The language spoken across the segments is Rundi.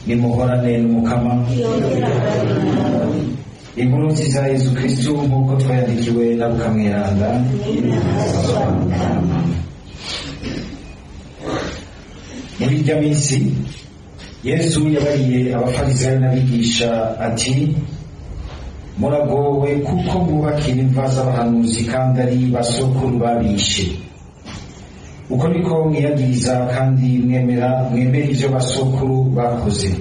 nimuhorane n'umukama. Inkuru nziza ya Yesu Kristo nk'uko twayandikiwe na Luka mweranda. Muri irya minsi Yesu yabariye abafarisayo n'abigisha ati, muragowe kuko mwubakira imva z'abahanuzi kandi ari basokuru babishe. Uko niko mwiyagiriza kandi mwemera ibyo basokuru bakoze.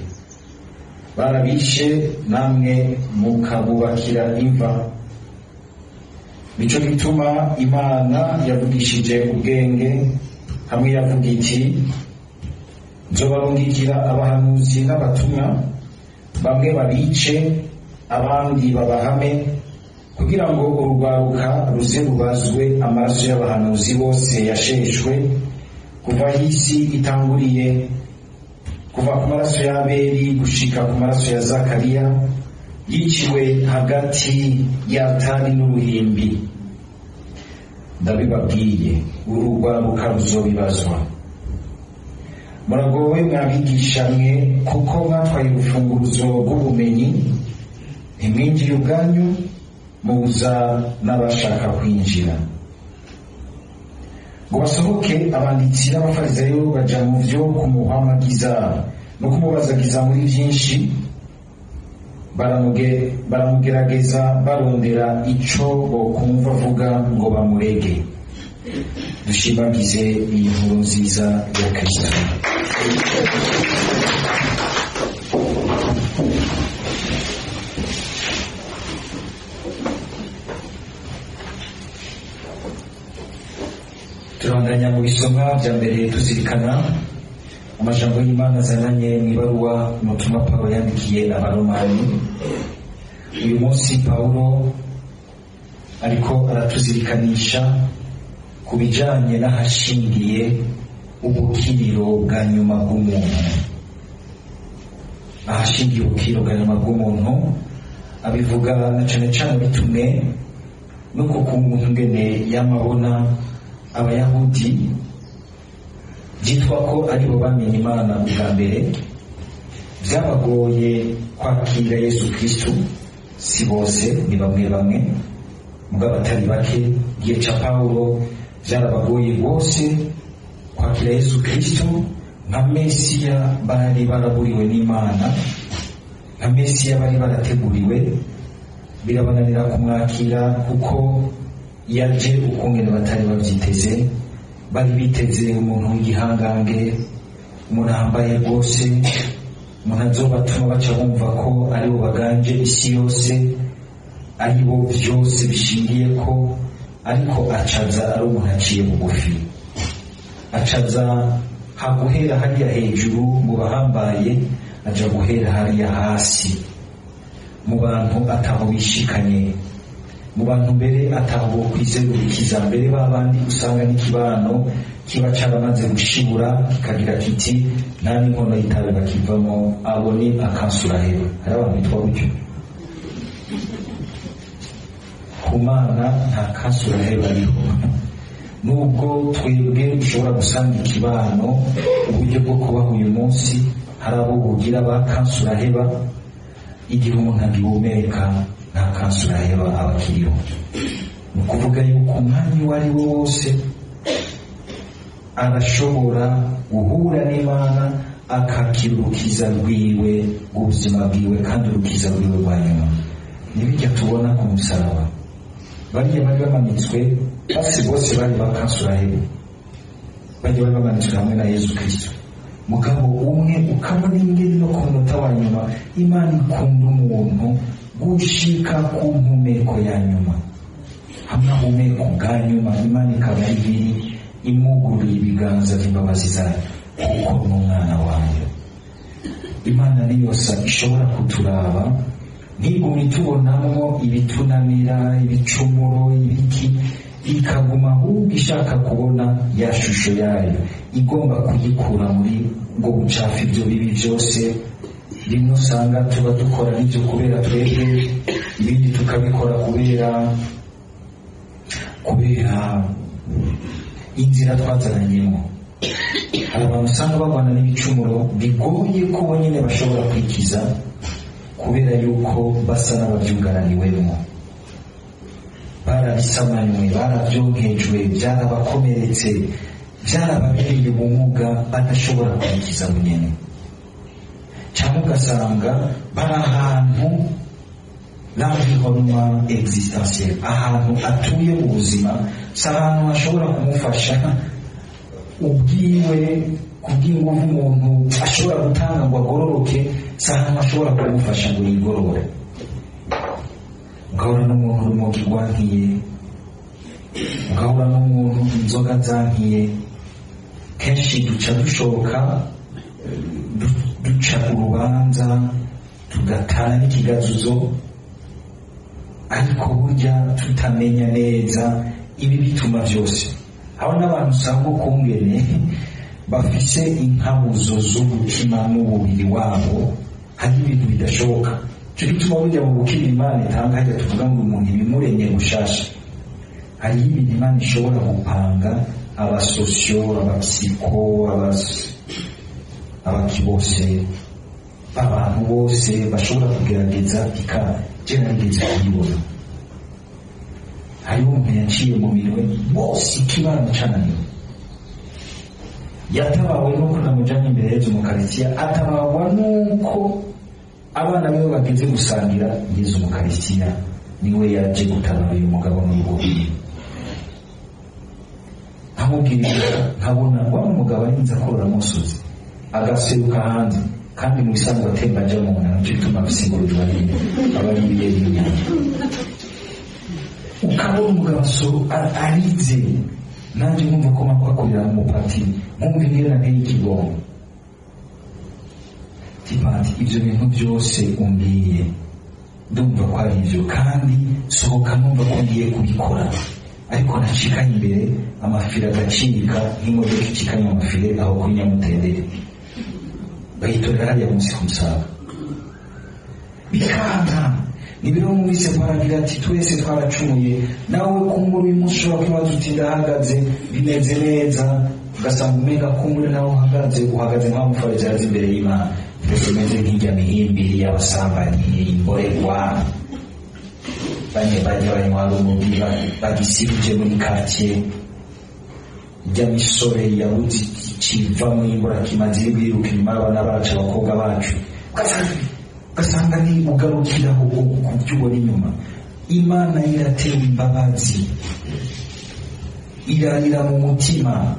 Barabishe namwe mukabubakira imva. Nico gituma Imana yavugishije ubwenge hamwe yavuga iti, nzobarungikira abahanuzi n'abatumwa, bamwe babice abandi babahame, kugira ngo urugwaruka ruze rubazwe amaraso y'abahanuzi bose yasheshwe kuva isi itanguriye, kuva ku maraso ya Abeli gushika ku maraso ya Zakariya yiciwe hagati y'Atani n'uruhimbi. Ndabibabwiye, urugwaruka ruzobibazwa. Muragowe mwabigisha mwe, kuko mwatwaye urufunguruzo rw'ubumenyi, ntimwinjire ubwanyu, mubuza n'abashaka kwinjira. Ngo basohoke abanditsi n'abafarisayo baja mu vyo kumuhamagiza no kumubazagiza muri vyinshi, baramugerageza barondera ico bokumva avuga ngo bamurege. Dushimagize iyi nkuru nziza ya Kristo. Turanganya mu bisomwa bya mbere tuzirikana amajambo y'Imana azananye mw'ibaruwa umutumwa Pawulo yandikiye abaromani. Uyu munsi Pawulo ariko aratuzirikanisha ku bijanye n'ahashingiye ubukiriro bwa nyuma bw'umuntu. Ahashingiye ubukiriro bwa nyuma bw'umuntu abivuga na cane cane bitumwe nuko ku muntu ngene yamabona Abayahudi byitwa ko aribo bamenye Imana bwa mbere, byabagoye kwakira Yesu Kristo. Si bose, ni bamwe bamwe, mugabo atari bake. Igihe ca Pawulo byarabagoye bose kwakira Yesu Kristo nka Mesiya bari baraburiwe n'Imana, nka Mesiya bari barateguriwe. Birabananira kumwakira kuko yaje ukungene batari bavyiteze. Bari biteze umuntu w'igihangange, umuntu ahambaye rwose, umuntu azobatuma baca bumva ko aribo baganje isi yose, aribo vyose bishingiye ko. Ariko acaza ari umuntu aciye bugufi, acaza haguhera hariya hejuru mu bahambaye, aja guhera hariya hasi mu bantu ataho bishikanye, mu bantu mbere ataho kwizerurikiza. Mbere babandi usanga n'ikibano kiba caramaze gushibura kikagira kiti nta n'inkono y'itabi bakivamo, abo ni akansurahero. hari abantu bitwa gutyo. Ku Mana nta kansurahero ariho. Nubwo twebwe dushobora gusanga ikibano uburyo bwo kubaho uyu munsi, hari abo bugira ba kansuraheba. Igihe umuntu agihumeka nta kansuraheba abakiriho. Ni ukuvuga yuko umwanya uwo ari wo wose arashobora guhura n'Imana akakira urukiza rwiwe rw'ubuzima bwiwe, kandi urukiza rwiwe rwa nyuma. Nibijya tubona ku musaraba, bariya bari bamanitswe basi bose bari bakansuraheba, bariya bari bamanitswe hamwe na Yesu Kristo. Mugabo umwe ukabona ingene no ku munota wa nyuma Imana ikunda umuntu gushika ku mpumeko ya nyuma. Hamwe ahumeka bwa nyuma Imana ikaba ibiri imuguriye ibiganza by'imbabazi zayo, kuko n'umwana wayo. Imana niyosa ishobora kuturaba ntiguma itubonamo ibitunanira, ibicumuro, ibiki, ikaguma ahubwo ishaka kubona ya shusho yayo, igomba kuyikura muri ubwo bucafu, ibyo bibi byose. Rimwe usanga tuba dukora n'ibyo kubera twebwe, ibindi tukabikora kubera inzira twazananyemo. hari abantu usanga babana n'ibicumuro bigoye ko bo nyine bashobora kwikiza kubera yuko basa n'ababyugaraniwemo, barabisamanywe, barabyonkejwe, byarabakomeretse, byarababereye ubumuga badashobora kwikiza nyine. Cyangwa ugasanga bari ahantu l'environnement existentiel, ahantu atuye ubuzima si ahantu hashobora kumufasha ubwiwe kubw'ingufu umuntu ashobora gutanga ngo agororoke, si ahantu hashobora kumufasha ngo yigorore. Ugahura n'umuntu urumogi rwankiye, ugahura n'umuntu inzoga zankiye. Kenshi duca dushoka duca urubanza tugatana n'ikigazuzo, ariko burya tutamenya neza ibi bituma byose. Abo n'abantu usanga ukungene bafise inkabuzo z'umutima n'umubiri wabo, hari ibintu bidashoboka. Cyo gituma burya mu gukira Imana itanga hajya tuvuga ngo umuntu ibimuremye gushasha. Hari ibintu Imana ishobora gupanga abasosyo, abapsiko, abakibose, abantu bose bashobora kugerageza ikagerageza kuyibona. Hariho umuntu yaciye mu minwe bose ikibano cananiwe, yatabawe nuko namujanye imbere y'ejo mu karitsiya, atabagwa nuko abana biwe bageze gusangira Yezu mu karitsiya, niwe yaje gutabara uyu mugabo n'urugo rwiwe. Nkamubwirira nkabona wa mugabo arinze akorora musozi agaseruka hanze, kandi mu bisanzwe atemba aja mu nda, nicyo gituma bisigurwa nyine abari ibiye y'inyanja. Ukabona umugabo arize, nanjye nkumva ko makwakorera mu mupatiri, nkumva ingena nk'ikigongo. Tipati ibyo bintu byose umbwiye ndumva ko ari ibyo, kandi sohoka numva ko ngiye kubikora, ariko nacikanye imbere amafire agacika nk'imodoka icikanye amafire aho kuri Nyamutendere, bayitorera hariya munsi ku Musaga. Bikanga nibiro mwise paragira ati twese twaracumuye, nawe kumbura uyu munsi ushobora kwibaza uti ndahagaze bimeze neza, ugasanga umenga kumbura nawe uhagaze nk'amufarizi yazi imbere y'Imana, mbese umeze nk'ijya mihimbiri y'abasambanyi, imborerwa, banywa urumogi bagisibije muri quartier, ijya misore yabuze ikiva mu imburakimazi iri biruka inyuma y'abana bacu, abakobwa bacu, ugasanga ni ugarukiraho ku byo ubona inyuma. Imana iratera imbabazi, irarira mu mutima.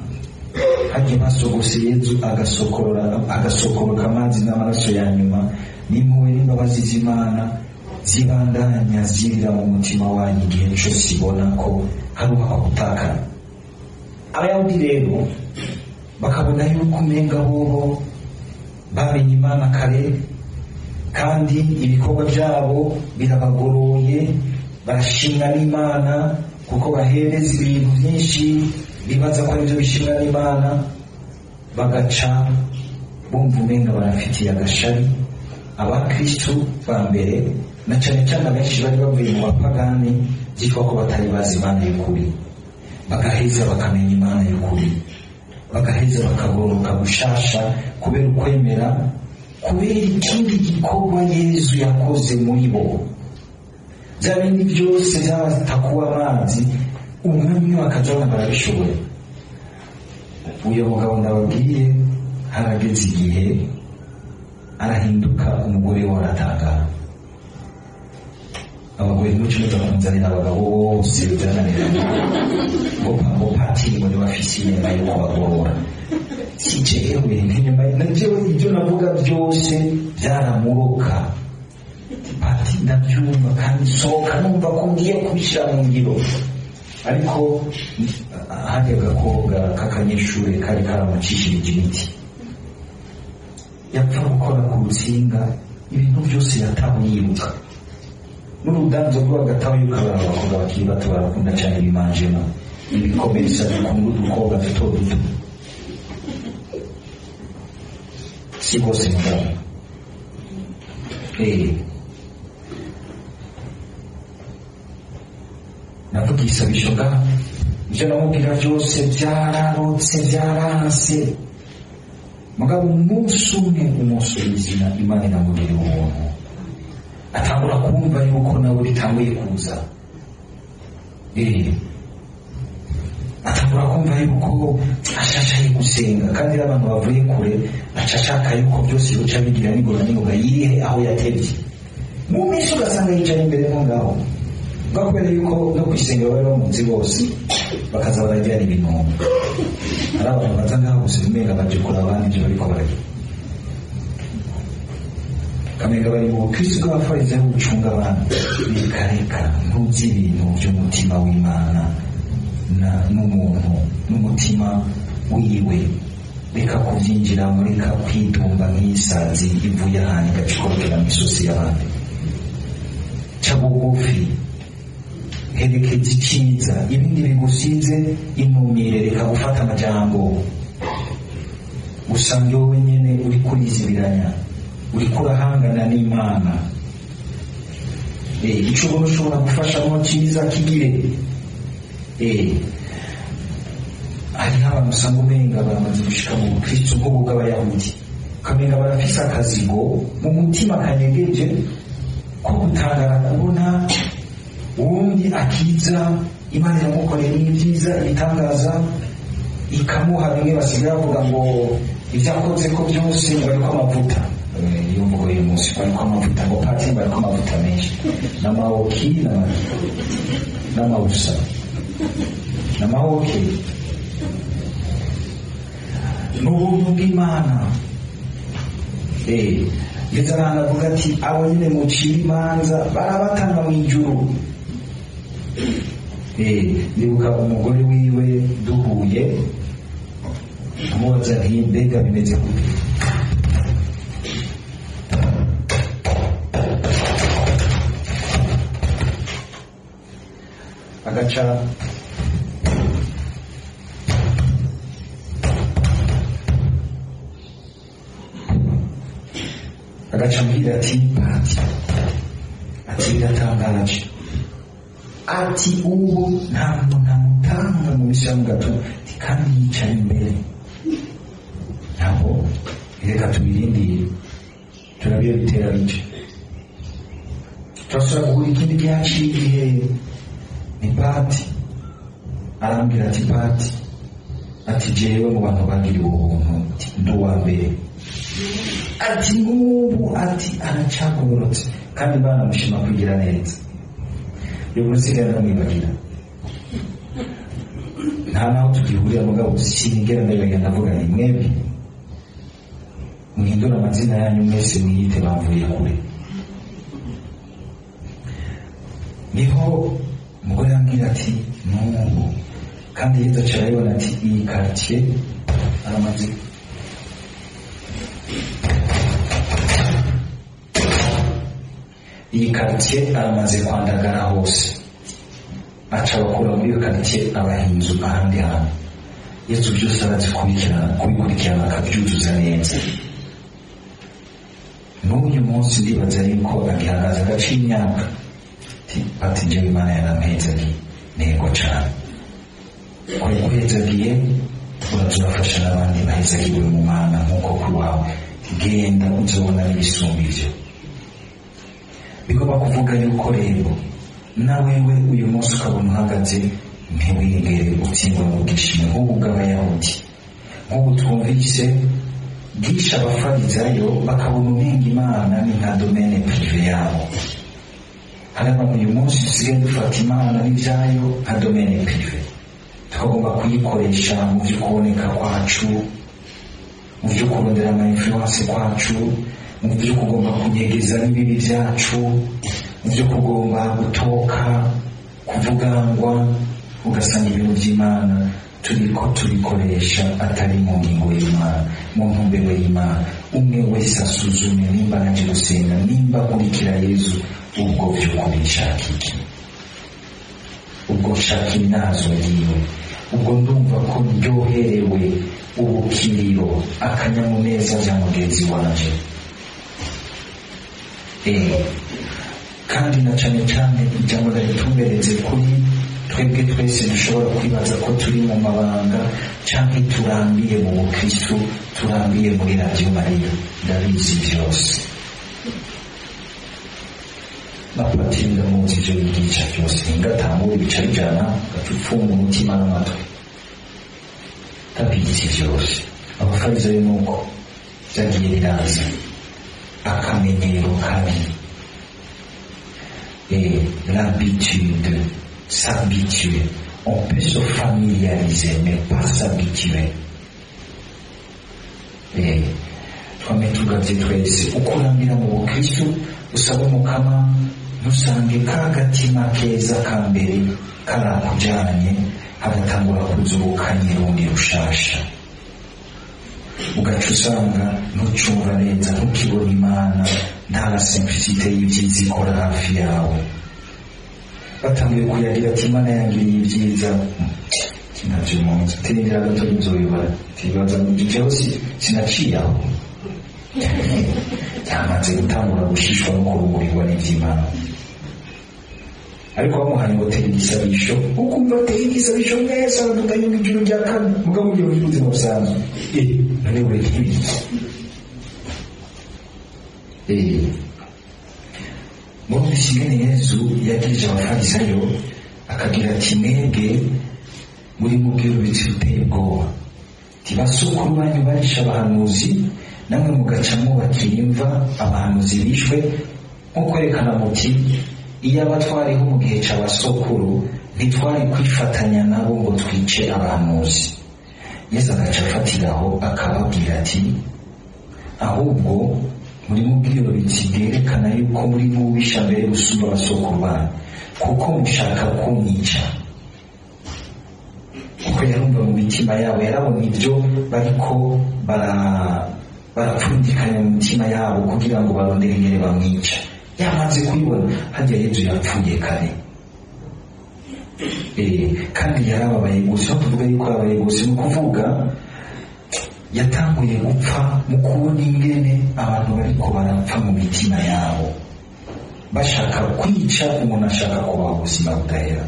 Hajya basogose Yezu agasokoroka amazi n'amaraso ya nyuma, n'impuhwe n'imbabazi z'Imana zibandanya zirira mu mutima wanyu igihe cyose ibona ko hari uwakutakana. Abayahudi rero bakabona yuko umenga bobo bamenye Imana kare, kandi ibikorwa byabo birabagoroye, barashimwa n'Imana kuko bahereza ibintu byinshi bibaza ko aribyo bishimwa n'Imana, bagaca bumva umenga barafitiye agashari abakristu ba mbere, na cyane cyane abenshi bari bavuye mu bapagani byitwa ko batari bazi Imana y'ukuri. Bagaheza bakamenya Imana y'ukuri, bagaheza bakagororoka gushasha kubera ukwemera, kubera ikindi gikorwa Yezu yakoze muri bo. Bya bindi byose byabatakuwa amazi, umwanya bakajana barabishoboye. Uyu mugabo ndababwiye harageze igihe arahinduka umugore we, aratangara. Abagore muco bakunzanira abagabo bose byananiranye ngo patiri ngo bafise inyuma yo kubagorora. Sijewe n'inyuma nabyo ibyo navuga byose byaramuroka. Patiri ndabyumva kandi sohoka numva ko ngiye kubishyira mu ngiro, ariko hajya agakobwa k'akanyeshuri kari karamucishirije imiti, yapfa gukora ku rutsinga, ibintu byose yatawe yiruka. N'urudanzo rw'agatawe y'ukabara abakobwa bakiri bato barakunda cyane ibimanjema, ibikomeretsa bikunda udukobwa duto duto. Si bose mugabo navuga isabisho ngaho ibyo namubwira byose byararotse byaranse. Mugabo umunsi w'izina Imana inamugirira ubuntu, atangura kumva yuko nawe bitanguye kuza. Atangura kumva yuko ashashaye gusenga, kandi abantu bavuye kure ashaka yuko byose bica bigira n'ingorane yihe aho yatebye. Mu minsi ugasanga yicaye imbere mo ngaho kubera yuko no kwisengera bari bamunsi bose bakaza barajyana ibintu. Hari abantu baza ngaho gusa umenga baje kuraba abandi ibyo bariko barajya, kamenga bari mu bukristo bw'abafarisayo bucunga abantu. Bikareka ntuzi ibintu by'umutima w'Imana n'umuntu n'umutima wiwe, reka kubyinjiramo, reka kwidumba nk'isazi ivuye ahantu igacikorokera mu isosi y'abandi. Ca bugufi, herekeza icyiza, ibindi bigusize intumire, reka gufata amajambo usanga wowe nyene uri kurizibiranya, uri kurahangana n'Imana. Ico ubona ushobora gufashamo cyiza kigire. Hariho abantu usanga umenga baramaze gushika mu bukristo nk'ubu bw'Abayahudi, ukamenga barafise akazigo mu mutima kanyegeje ko gutangara kubona uwundi akiza, Imana iramukorera ibyiza ibitangaza, ikamuha bimwe basigaye bavuga ngo ibyo akoze ko byose bariko amavuta. Iyo mvugo uyu munsi bariko amavuta, ngo pati bariko amavuta menshi n'amawoki n'amawusa n'amawoki. N'ubuntu bw'Imana. Ndetse aranavuga ati abo nyine mucira imanza barabatanga mu ijuru. Ndibuka umugore wiwe duhuye, amubaza nti mbega bimeze gute? Agaca ambwira ati biratangaje, ati ubu ntabwo namutanga mu bishamu gato, kandi yicaye imbere. Ntabwo reka tubirindire turabiye bitera bice, turashobora guhura ikindi gihaciye igihe. Ni Pati arambwira ati Pati, ati jewe mu bantu bagiriwe ubuntu ndi uwa mbere, ati n'ubu ati aracagorotse, kandi banamushima kugira neza. Yo gusigaye ndamwibagira, nta naho tugihurira, mugabo sinigera ndabibagira. Ndavuga ni mwebwe muhindura amazina yanyu mwese mwiyite bavuye kure. Niho umugore yambwira ati n'ubu, kandi Yesu acarayibona ati iyi quartier aramaze aramaze kwandagara hose. Aca bakura muri iyo quartier abahinzu ahandi hantu. Yesu byose arazi kubikurikirana akabyuzuza neza. N'uyu munsi ndibaza yuko agihagaze agaciye imyaka ati njyewe Imana yarampezagiye, ntego cyane ko yaguhezagiye, urazurafasha n'abandi bahezagiwe mu Mana nk'uko kuri wawe. Genda uzobona n'ibisumba ivyo. Bigomba kuvuga yuko rero na wewe uyu munsi ukabona uhagaze, ntiwigere utsindwa n'ubwishimo nk'ubu bw'Abayahudi. Nk'ubu twumvise bwisha abafarisayo bakabona umenga Imana ni nka domene prive yabo. Hari abantu uyu munsi dusigaye dufata Imana n'ibyayo nka domene prive, tukagomba kuyikoresha mu byo kuboneka kwacu, mu byo kurondera ama influence kwacu, mu byo kugomba kunyegeza n'ibibi byacu, mu byo kugomba gutoka, kuvugangwa. Ugasanga ibintu by'Imana turiko tubikoresha atari mu ngingo y'Imana, mu ntumbero y'Imana. Umwe wese asuzume nimba naje gusenga, nimba nkurikira Yesu, ubwo by'ukuri nshaka iki? Ubwo nshaka inazo yiwe? Ubwo ndumva ko ndyoherewe ubukiriro, akanyamuneza bya mugenzi wanje? Kandi na cyane cyane ijambo ritumbereze kuri twebwe twese dushobora kwibaza ko turi mu mabanga cyangwa turambiye mu bukristu, turambiye muri radiyo mariya. Ndabizi byose, napatinda muzi ibyo bigisha byose, ingatangura ibicara ijana gapfupfunga umutima n'amatwi, ndabizi byose. Abafarisayo nuko byagiye biraza akamenyero kabi, et l'habitude, s'habituer. On peut se familiariser mais pas s'habituer. Et twame tugavye twese ukurambira mu bukristu, usaba umukama ntusange ka gatima keza ka mbere karakujanye, hagatangura kuzurukanye rundi rushasha, ugaca usanga ntucumva neza, ntukibona Imana, nta simplicite y'ibyiza ikora hafi yawe. Batangiye kuyagira ati Imana yangiriye ibyiza, kinavyo munsi tinira gato nzoyibara tibaza mu gihe sinaciye aho, cyamaze gutangura gushishwa no kurugurirwa n'ivy'Imana. Ariko bamuhaye ngo tera igisabisho, ukumva tera igisabisho neza, bavuga yuko ijuru rya kane mugabo ugiye mu buzima busanzwe, none uri nk'ibiki? Muri bisigane Yesu yagirije abafarisayo akagira ati mwebwe muri mubwira ibiti biteye ubwoba, basukuru banyu barisha abahanuzi, namwe mugaca mwubakira imva abahanuzi bishwe, nko kwerekana muti iyo abatwariho mu gihe c'abasokuru ntitwari kwifatanya nabo ngo twice abahanuzi. Yesu agaca afatiraho akababwira ati ahubwo muri mubwiro biti bwerekana yuko muri mubisha mbere gusumba abasokuru banyu, kuko mushaka kunyica. Kuko yarumva mu mitima yabo, yarabona ibyo bariko barapfundikanya mu mitima yabo kugira ngo barondere ingene bamwica. Yamaze kubibona hajya Yesu yapfuye kare, kandi yarababaye gusa. Tuvuga yuko yababaye gusa, ni ukuvuga yatanguye gupfa mu kubona ingene abantu bariko barapfa mu mitima yabo, bashaka kwica umuntu ashaka kubaha ubuzima budahera.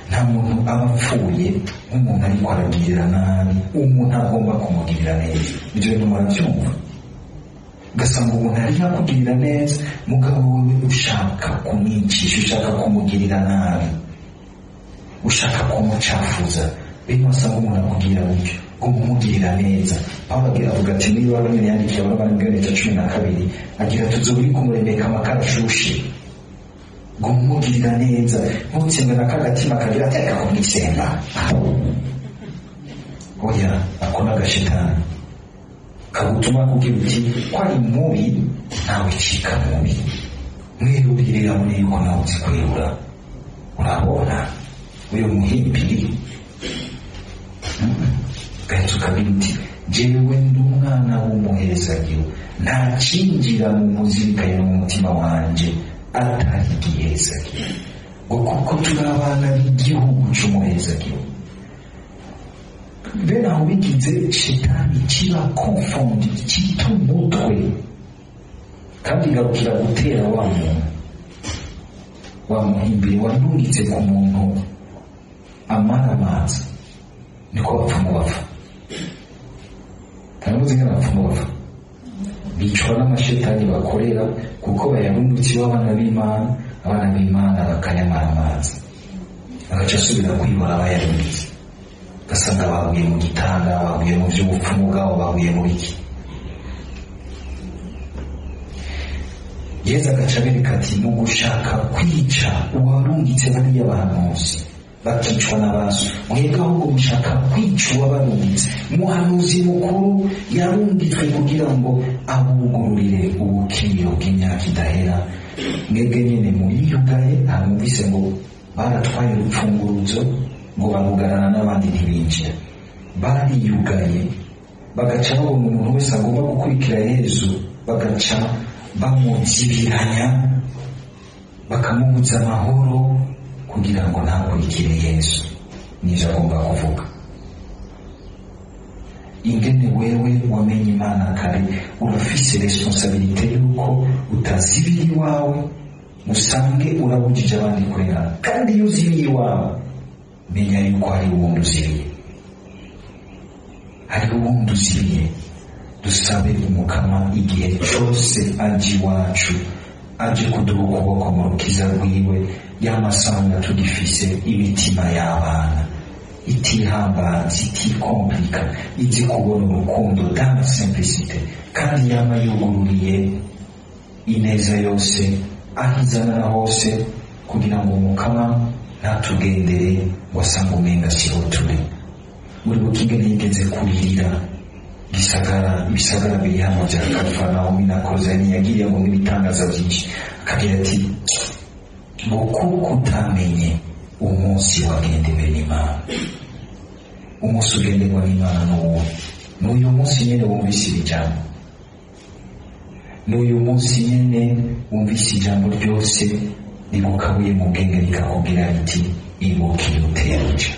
Nta muntu aba apfuye nk'umuntu ariko aragirira nabi umuntu agomba kumugirira neza. Ibyo bintu murabyumva, ugasanga umuntu arimo akugirira neza, mugabo wowe ushaka kumwicisha, ushaka kumugirira nabi, ushaka kumucafuza. Bene wasanga umuntu akubwira gutyo ngo umugirira neza. Pawulo avuga ati niba abanyene yandikiye Abaroma 12 agira tuzoburi kumuremeka amakara ashushe, ngo umugirira neza, ntutsemwe na kagatima kagira ateka kumwisenga. Oya, akona agashitani kagutuma kugira uti ko ari mubi ntawe cika mubi, mwiruririra muri yuko nawe uzikwirura. Urabona uyu muhimbiri gahita ukabira uti jewe ndi umwana w'umuhezagiro, nta cinjira mu muzirikanye mu mutima wanje atari igihezagiro, ngo kuko turi abana b'igihugu c'umuhezagiro. Bene aho bigize shitani kiba konfondi, kita umutwe, kandi igarukira gutera wa muntu, wa muhimbiri wandungitse ku muntu amara amazi. Niko bapfumu bapfa, ntamuzi nk'abapfumu bapfa, bicwa n'amashetani bakorera kuko bayarundukiwe abana b'Imana. Abana b'Imana bakanyamara amazi, agaca asubira kwibora abayarungitse, ugasanga bahuye mu gitanda, bahuye mu by'ubupfumu bwabo, bahuye mu biki. Yesu agaca abereka ati mu gushaka kwica uwarungitse bariya bahanuzi bakicwa n'abaso, mwebwe ahubwo mushaka kwica uwabarungitse. Umuhanuzi mukuru yarungitswe kugira ngo abugururire ubukiriro bw'imyaka idahera. Mwebwe nyene muriyugaye, hamumvise ngo baratwaye urupfunguruzo ngo barugarana n'abandi ntibinjira. Bariyugaye bagaca babona umuntu wese agomba gukurikira Yesu, bagaca bamuzibiranya, bakamubuza amahoro kugira ngo ntakurikire Yesu. Nije agomba kuvuga ingene wewe wamenye Imana kare, urafise responsabilite yuko utazibira iwawe usange urabujije abandi kurengana. Kandi iyo uziriye iwawe, menya yuko hari uwundi uziriye, hari uwundi uziriye. Dusabe umukama igihe cyose aje iwacu, aje kuduha ukuboko mu rukiza rwiwe, yamasanga tugifise imitima y'abana itihambanze, itikomplika, izi kubona urukundo dans simplicité, kandi yama yugururiye ineza yose ahizana hose, kugira ngo umukama ntatugendere wasanga umenga siho turi. Uri bukingene yigeze kuririra ibisagara biri hano bya Kafaranaumi na Kozani, yagiriye ngo n'ibitangaza byinshi, akagira ati ngo kuko utamenye umunsi wagendewe n'Imana. Umunsi ugenderwa n'Imana n'uyu munsi nyene wumvise ijambo, n'uyu munsi nyene wumvise ijambo ryose ribukabuye mu bwenge rikakubwira riti ibuka iyo uteruja.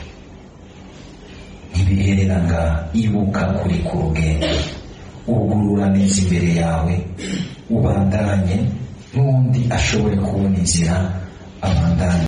Ntibiherera ngaha, ibuka kuri ku rugendo, ugurura neza imbere yawe, ubandanye n'undi ashobore kubona inzira abandanye.